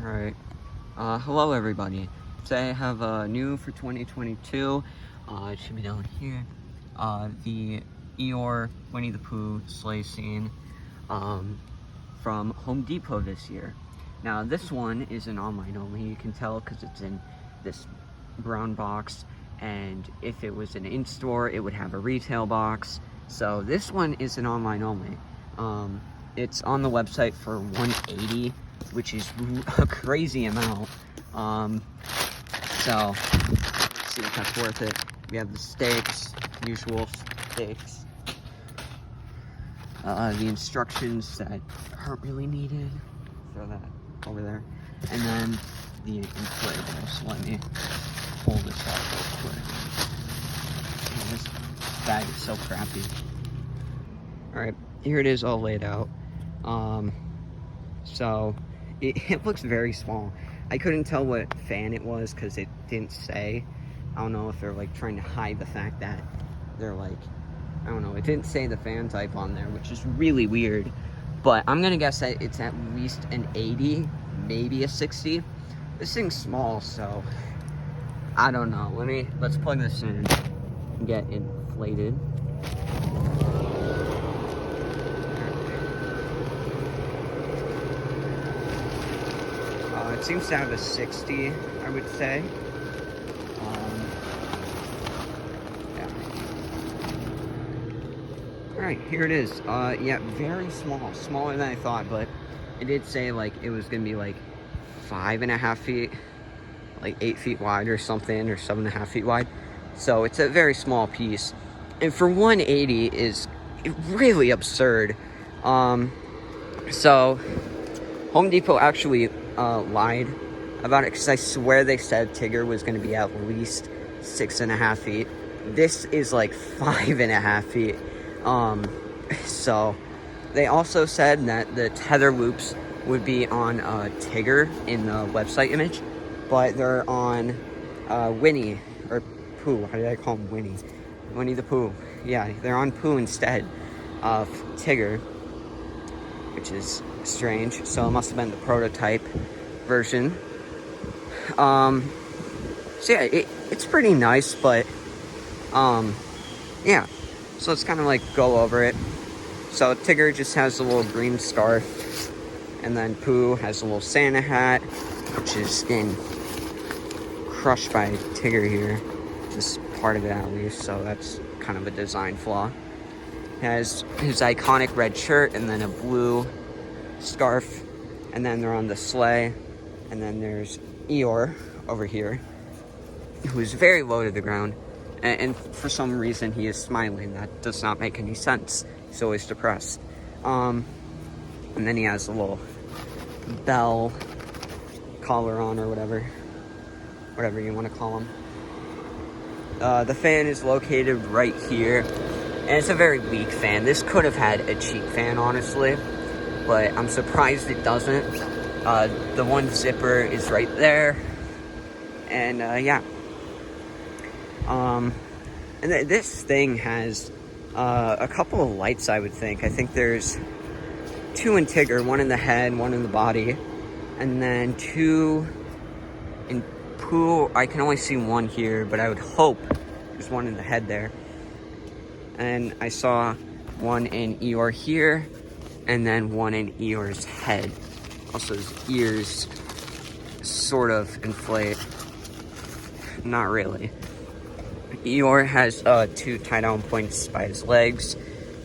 Alright, hello everybody. Today I have new for 2022, it should be down here, the Eeyore Winnie the Pooh sleigh scene, from Home Depot this year. Now this one is an online only, you can tell because it's in this brown box, and if it was an in-store it would have a retail box. So this one is an online only. It's on the website for $180, which is a crazy amount. So let's see if that's worth it. We have the steaks, usual steaks. The instructions that aren't really needed. Throw that over there. And then the inflatables. Let me pull this out real quick. Man, this bag is so crappy. Alright, here it is all laid out. So it looks very small. I couldn't tell what fan it was because it didn't say. I don't know if they're like trying to hide the fact that they're like, I don't know, it didn't say the fan type on there, which is really weird. But I'm gonna guess that it's at least an 80, maybe a 60. This thing's small, so I don't know. Let's plug this in and get inflated. It seems to have a 60, I would say. Yeah. Alright, here it is. Yeah, very small. Smaller than I thought, but it did say, like, it was gonna be, like, 5.5 feet, like 8 feet wide or something, or 7.5 feet wide. So it's a very small piece. And for $180 is really absurd. So Home Depot actually lied about it, because I swear they said Tigger was going to be at least 6.5 feet. This is like 5.5 feet. So they also said that the tether loops would be on Tigger in the website image, but they're on Winnie, or Pooh. How did I call him Winnie? Winnie the Pooh. Yeah, they're on Pooh instead of Tigger, which is strange. So it must have been the prototype version. So yeah, it's pretty nice, but yeah, so let's kind of like go over it. So Tigger just has a little green scarf, and then Pooh has a little Santa hat, which is getting crushed by Tigger here, this part of it at least, so that's kind of a design flaw. He has his iconic red shirt and then a blue scarf, and then they're on the sleigh, and then there's Eeyore over here, who is very low to the ground, and for some reason he is smiling. That does not make any sense. He's always depressed. And then he has a little bell collar on, or whatever you want to call him. The fan is located right here, and it's a very weak fan. This could have had a cheap fan, honestly, but I'm surprised it doesn't. The one zipper is right there, and yeah. And this thing has a couple of lights, I would think. I think there's 2 in Tigger, 1 in the head, 1 in the body, and then 2 in Pooh. I can only see 1 here, but I would hope there's 1 in the head there. And I saw 1 in Eeyore here, and then 1 in Eeyore's head. Also, his ears sort of inflate. Not really. Eeyore has 2 tie-down points by his legs,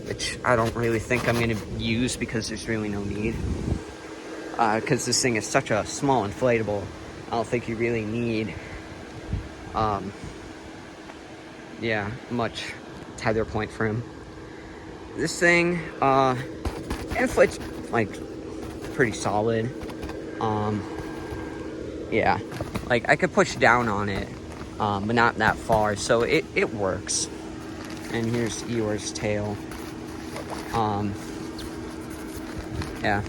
which I don't really think I'm going to use because there's really no need. Because this thing is such a small inflatable, I don't think you really need, yeah, much tether point for him. This thing, inflates, like, pretty solid. Yeah, like, I could push down on it, but not that far, so it works. And here's Eeyore's tail. Yeah.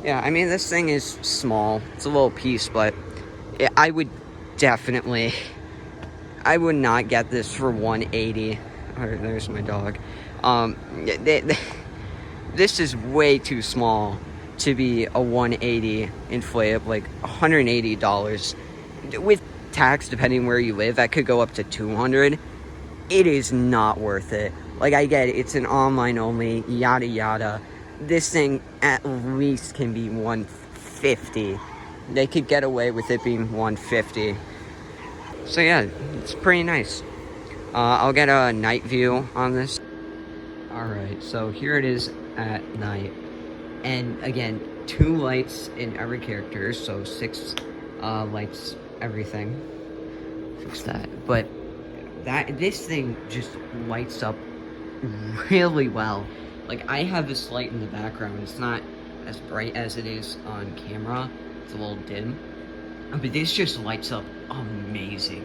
Yeah, I mean, this thing is small. It's a little piece, but I would not get this for $180. There's my dog. This is way too small to be a 180 inflatable, like $180 with tax, depending where you live. That could go up to 200. It is not worth it. Like, I get it, it's an online only, yada yada. This thing at least can be 150. They could get away with it being 150. So yeah, it's pretty nice. I'll get a night view on this. Alright, so here it is at night. And again, 2 lights in every character, so 6 lights, everything. Fix that. But this thing just lights up really well. Like, I have this light in the background. It's not as bright as it is on camera. It's a little dim. But this just lights up amazing.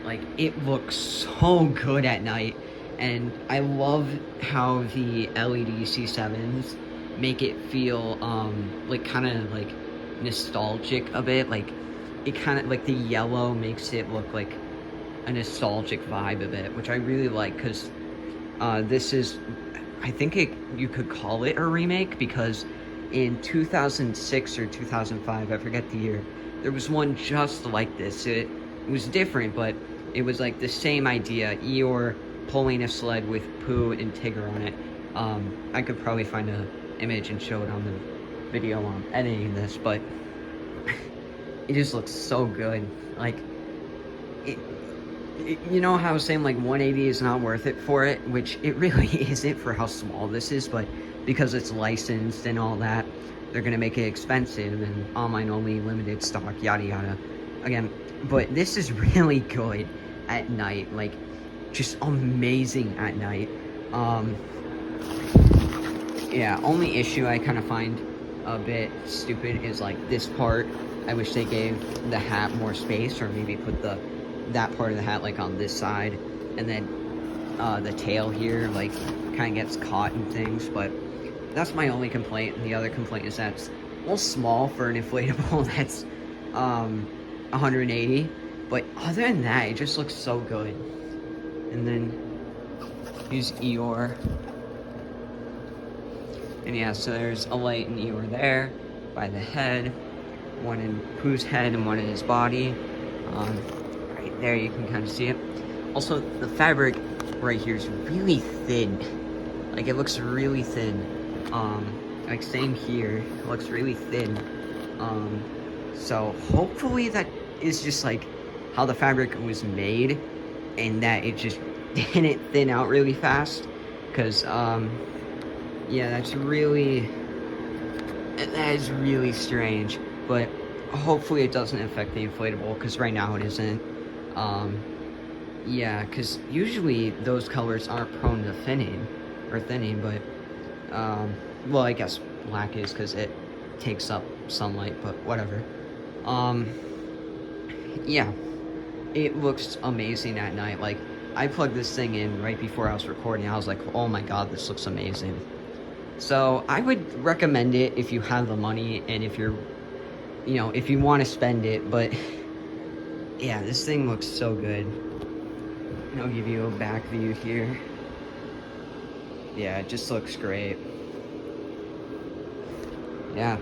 Like, it looks so good at night. And I love how the LED C7s make it feel, like, kind of, like, nostalgic a bit. Like, it kind of, like, the yellow makes it look like a nostalgic vibe of it, which I really like, because this is, I think you could call it a remake, because in 2006 or 2005, I forget the year, there was one just like this. It was different, but it was like the same idea. Eeyore pulling a sled with Pooh and Tigger on it. I could probably find an image and show it on the video while I'm editing this, but it just looks so good. Like, you know how I was saying, like, 180 is not worth it for it, which it really isn't for how small this is, but because it's licensed and all that, they're gonna make it expensive and online only, limited stock, yada yada. Again, but this is really good at night, like, just amazing at night. Yeah, only issue I kind of find a bit stupid is, like, this part. I wish they gave the hat more space, or maybe put that part of the hat, like, on this side, and then the tail here, like, kind of gets caught in things. But that's my only complaint. And the other complaint is that's a little small for an inflatable that's 180, but other than that, it just looks so good. And then here's Eeyore, and yeah, so there's a light in Eeyore there by the head, one in Pooh's head and one in his body. Right there, you can kind of see it. Also, the fabric right here is really thin. Like, it looks really thin. Like, same here, it looks really thin. So hopefully that is just, like, how the fabric was made, and that it just didn't thin out really fast. Because, yeah, that is really strange. But hopefully it doesn't affect the inflatable, because right now it isn't. Yeah, because usually those colors aren't prone to thinning, but, well, I guess black is, because it takes up sunlight, but whatever. Yeah, it looks amazing at night. Like, I plugged this thing in right before I was recording. I was like, oh my god, this looks amazing. So I would recommend it if you have the money, and if you're, you know, if you want to spend it. But yeah, this thing looks so good. And I'll give you a back view here. Yeah, it just looks great. Yeah.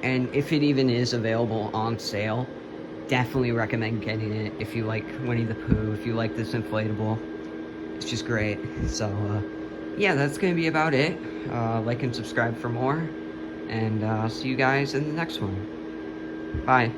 And if it even is available on sale, definitely recommend getting it if you like Winnie the Pooh, if you like this inflatable. It's just great. So, yeah, that's going to be about it. Like and subscribe for more, and I'll see you guys in the next one. Bye.